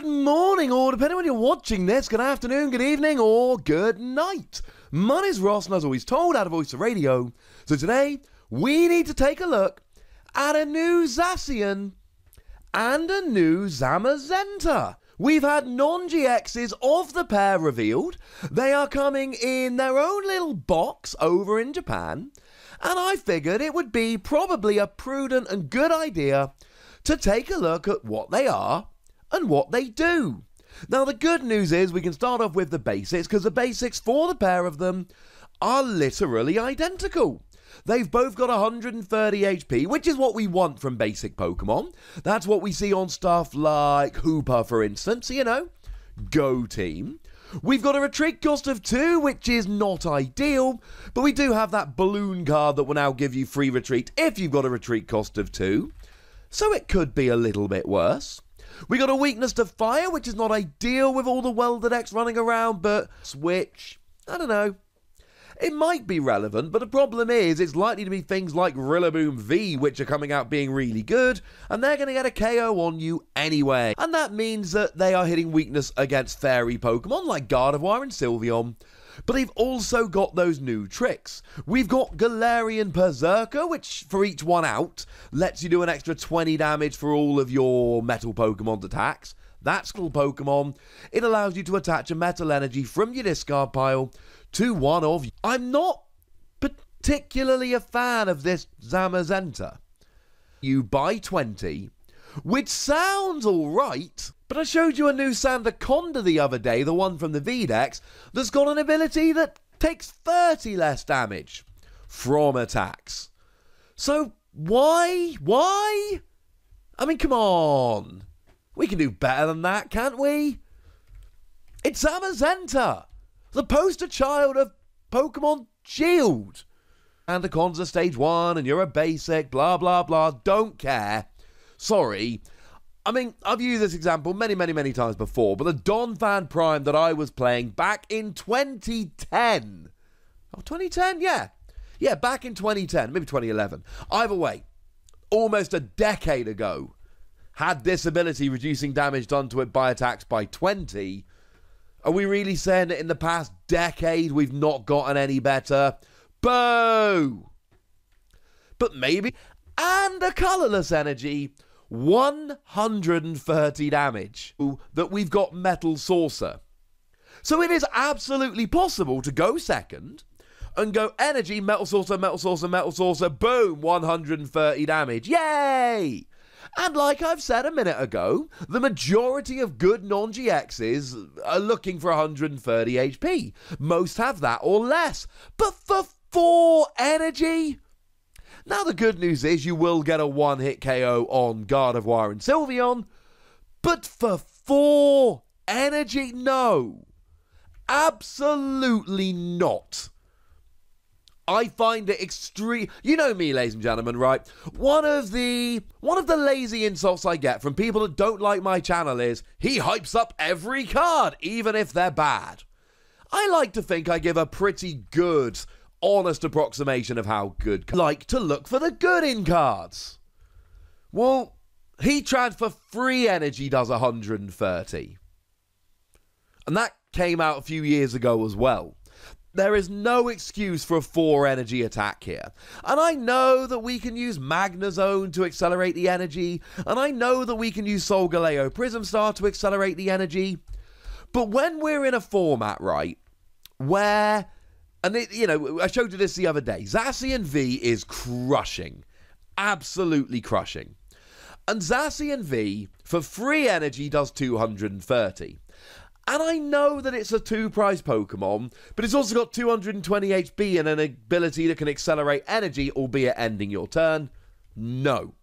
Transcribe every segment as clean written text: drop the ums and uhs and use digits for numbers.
Good morning, or depending on when you're watching this, good afternoon, good evening, or good night. My name's Ross, and as always told, out of Voice of Radio. So today, we need to take a look at a new Zacian and a new Zamazenta. We've had non-GXs of the pair revealed. They are coming in their own little box over in Japan. And I figured it would be probably a prudent and good idea to take a look at what they are and what they do. Now, the good news is we can start off with the basics, because the basics for the pair of them are literally identical. They've both got 130 HP, which is what we want from basic Pokemon. That's what we see on stuff like Hoopa, for instance, you know, Go Team. We've got a retreat cost of 2, which is not ideal, but we do have that balloon card that will now give you free retreat if you've got a retreat cost of 2. So it could be a little bit worse. We got a weakness to fire, which is not ideal with all the welded X running around, but switch, I don't know. It might be relevant, but the problem is it's likely to be things like Rillaboom V, which are coming out being really good, and they're going to get a KO on you anyway. And that means that they are hitting weakness against fairy Pokemon like Gardevoir and Sylveon. But they've also got those new tricks. We've got Galarian Berserker, which for each one out, lets you do an extra 20 damage for all of your metal Pokemon's attacks. That's cool Pokemon. It allows you to attach a metal energy from your discard pile to one of... I'm not particularly a fan of this Zamazenta. You buy 20, which sounds alright, but I showed you a new Sandaconda the other day, the one from the VDEX, that's got an ability that takes 30 less damage from attacks. So, why? I mean, come on. We can do better than that, can't we? It's Zamazenta, the poster child of Pokemon Shield. Sandaconda Stage 1, and you're a basic, blah, blah, blah, don't care. Sorry. I mean, I've used this example many times before, but the Donphan Prime that I was playing back in 2010. Oh, 2010? Yeah. Yeah, back in 2010, maybe 2011. Either way, almost a decade ago, had this ability reducing damage done to it by attacks by 20. Are we really saying that in the past decade we've not gotten any better? Boo! But maybe... And a colourless energy... 130 damage that we've got Metal Saucer. So it is absolutely possible to go second and go energy, Metal Saucer, Metal Saucer, Metal Saucer, boom, 130 damage. Yay! And like I've said a minute ago, the majority of good non-GXs are looking for 130 HP. Most have that or less. But for 4 energy... Now, the good news is you will get a one-hit KO on Gardevoir and Sylveon, but for 4 energy, no. Absolutely not. I find it extreme. You know me, ladies and gentlemen, right? One of the lazy insults I get from people that don't like my channel is, he hypes up every card, even if they're bad. I like to think I give a pretty good... honest approximation of how good. Like to look for the good in cards. Well, Heatran for free energy does 130. And that came out a few years ago as well. There is no excuse for a 4 energy attack here. And I know that we can use Magnezone to accelerate the energy. And I know that we can use Solgaleo Prism Star to accelerate the energy. But when we're in a format, right, where... And, you know, I showed you this the other day. Zacian V is crushing. Absolutely crushing. And Zacian V, for free energy, does 230. And I know that it's a 2-price Pokemon, but it's also got 220 HP and an ability that can accelerate energy, albeit ending your turn. No.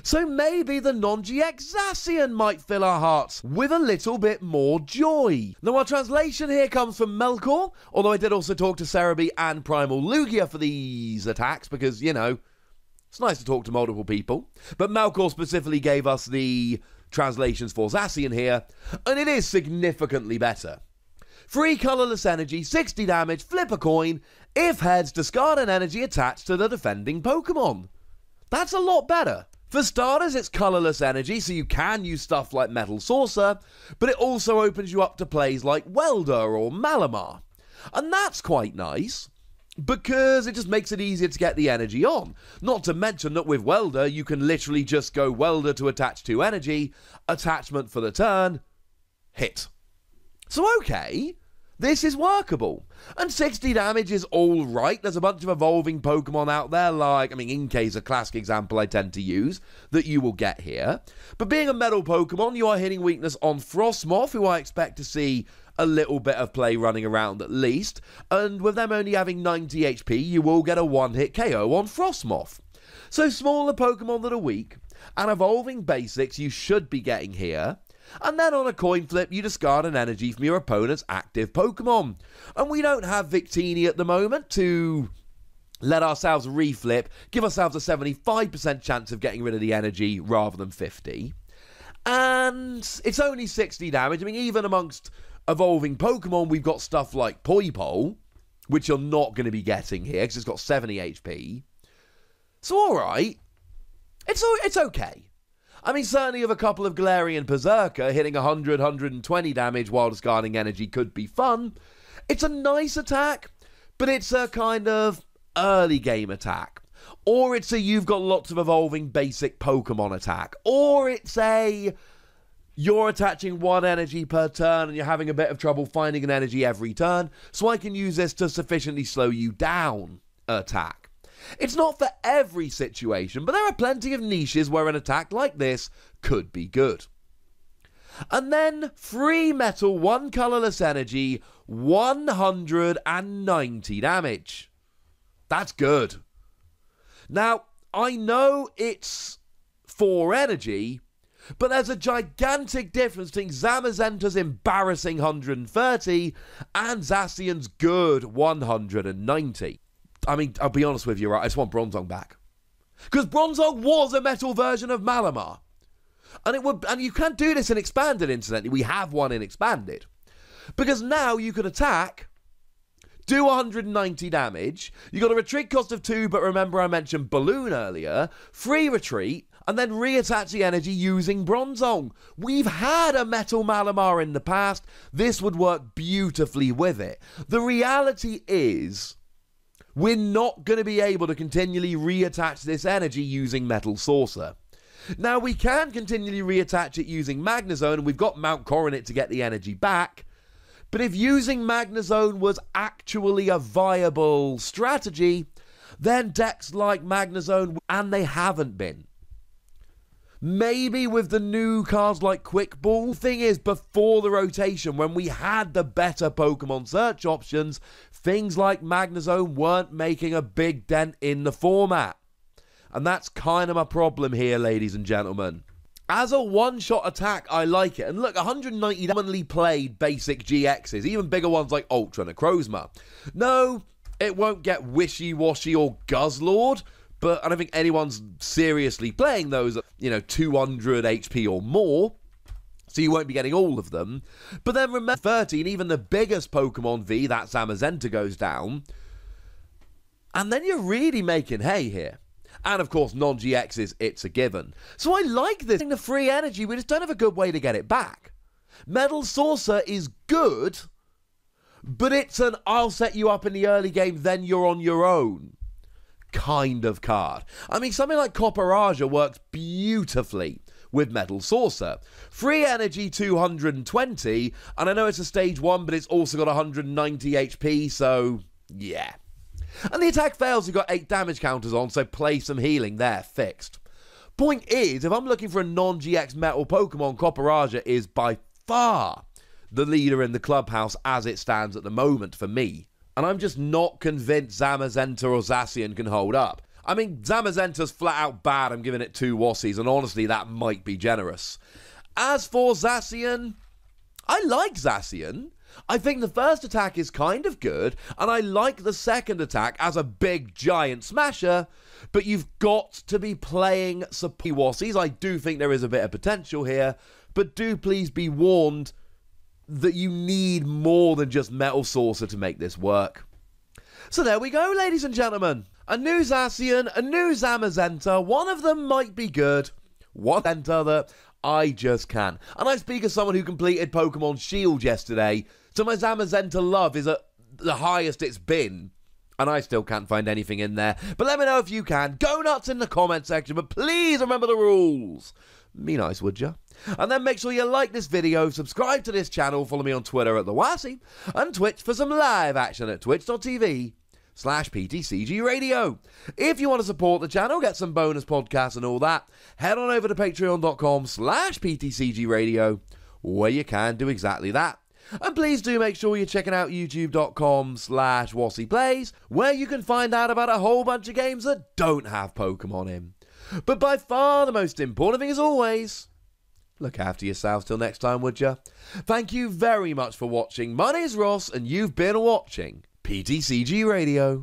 So maybe the non-GX Zacian might fill our hearts with a little bit more joy. Now, our translation here comes from Melkor, although I did also talk to Cerebi and Primal Lugia for these attacks, because, you know, it's nice to talk to multiple people. But Melkor specifically gave us the translations for Zacian here, and it is significantly better. Free colourless energy, 60 damage, flip a coin. If heads, discard an energy attached to the defending Pokemon. That's a lot better. For starters, it's colourless energy, so you can use stuff like Metal Saucer, but it also opens you up to plays like Welder or Malamar. And that's quite nice, because it just makes it easier to get the energy on. Not to mention that with Welder, you can literally just go Welder to attach 2 energy, attachment for the turn, hit. So okay, this is workable. And 60 damage is alright. There's a bunch of evolving Pokemon out there, like, Inkay's a classic example I tend to use, that you will get here. But being a metal Pokemon, you are hitting weakness on Frostmoth, who I expect to see a little bit of play running around at least. And with them only having 90 HP, you will get a one-hit KO on Frostmoth. So smaller Pokemon that are weak, and evolving basics you should be getting here. And then on a coin flip, you discard an energy from your opponent's active Pokemon. And we don't have Victini at the moment to let ourselves reflip, give ourselves a 75% chance of getting rid of the energy rather than 50. And it's only 60 damage. Even amongst evolving Pokemon, we've got stuff like Poipole, which you're not going to be getting here because it's got 70 HP. So alright, it's okay. Certainly with a couple of Galarian Berserker hitting 100, 120 damage while discarding energy could be fun. It's a nice attack, but it's a kind of early game attack. Or it's a you've got lots of evolving basic Pokemon attack. Or it's a you're attaching 1 energy per turn and you're having a bit of trouble finding an energy every turn, so I can use this to sufficiently slow you down attack. It's not for every situation, but there are plenty of niches where an attack like this could be good. And then, free metal, 1 colourless energy, 190 damage. That's good. Now, I know it's 4 energy, but there's a gigantic difference between Zamazenta's embarrassing 130 and Zacian's good 190. I'll be honest with you, right? I just want Bronzong back. Because Bronzong was a metal version of Malamar. And you can do this in Expanded, incidentally. We have one in Expanded. Because now you can attack, do 190 damage. You got a retreat cost of 2, but remember I mentioned Balloon earlier. Free retreat, and then reattach the energy using Bronzong. We've had a Metal Malamar in the past. This would work beautifully with it. The reality is, we're not going to be able to continually reattach this energy using Metal Saucer. Now, we can continually reattach it using Magnezone, and we've got Mount Coronet to get the energy back. But if using Magnezone was actually a viable strategy, then decks like Magnezone, and they haven't been. Maybe with the new cards like Quick Ball. The thing is, before the rotation, when we had the better Pokemon search options, things like Magnezone weren't making a big dent in the format. And that's kind of my problem here, ladies and gentlemen. As a one-shot attack, I like it. And look, 190 commonly played basic GXs, even bigger ones like Ultra Necrozma. No, it won't get Wishy-Washy or Guzzlord, but I don't think anyone's seriously playing those at, 200 HP or more. So you won't be getting all of them. But then remember, 13, even the biggest Pokemon V, that Zamazenta, goes down. And then you're really making hay here. And of course, non-GXs, it's a given. So I like this. The free energy, we just don't have a good way to get it back. Metal Saucer is good, but it's an I'll set you up in the early game, then you're on your own kind of card. Something like Copperaja works beautifully with Metal Saucer. Free energy 220, and I know it's a stage 1, but it's also got 190 HP, so yeah. And the attack fails, you've got 8 damage counters on, so play some healing there, fixed. Point is, if I'm looking for a non-GX metal Pokemon, Copperaja is by far the leader in the clubhouse as it stands at the moment for me. And I'm just not convinced Zamazenta or Zacian can hold up. Zamazenta's flat out bad, I'm giving it 2 Wassies, and honestly, that might be generous. As for Zacian, I like Zacian. I think the first attack is kind of good, and I like the second attack as a big, giant smasher, but you've got to be playing support Wassies. I do think there is a bit of potential here, but do please be warned that you need more than just Metal Saucer to make this work. So there we go, ladies and gentlemen. a new Zacian, a new Zamazenta. One of them might be good. One Zenta that I just can't. And I speak as someone who completed Pokemon Shield yesterday, so my Zamazenta love is at the highest it's been. And I still can't find anything in there. But let me know if you can. Go nuts in the comment section, but please remember the rules. Be nice, would ya? And then make sure you like this video, subscribe to this channel, follow me on Twitter at TheWassy, and Twitch for some live action at twitch.tv/PTCG Radio. If you want to support the channel, get some bonus podcasts and all that, head on over to patreon.com/PTCG Radio, where you can do exactly that. And please do make sure you're checking out youtube.com/WassyPlays, where you can find out about a whole bunch of games that don't have Pokemon in. But by far the most important thing, as always, look after yourselves till next time, would ya? Thank you very much for watching. My name's Ross, and you've been watching PTCG Radio.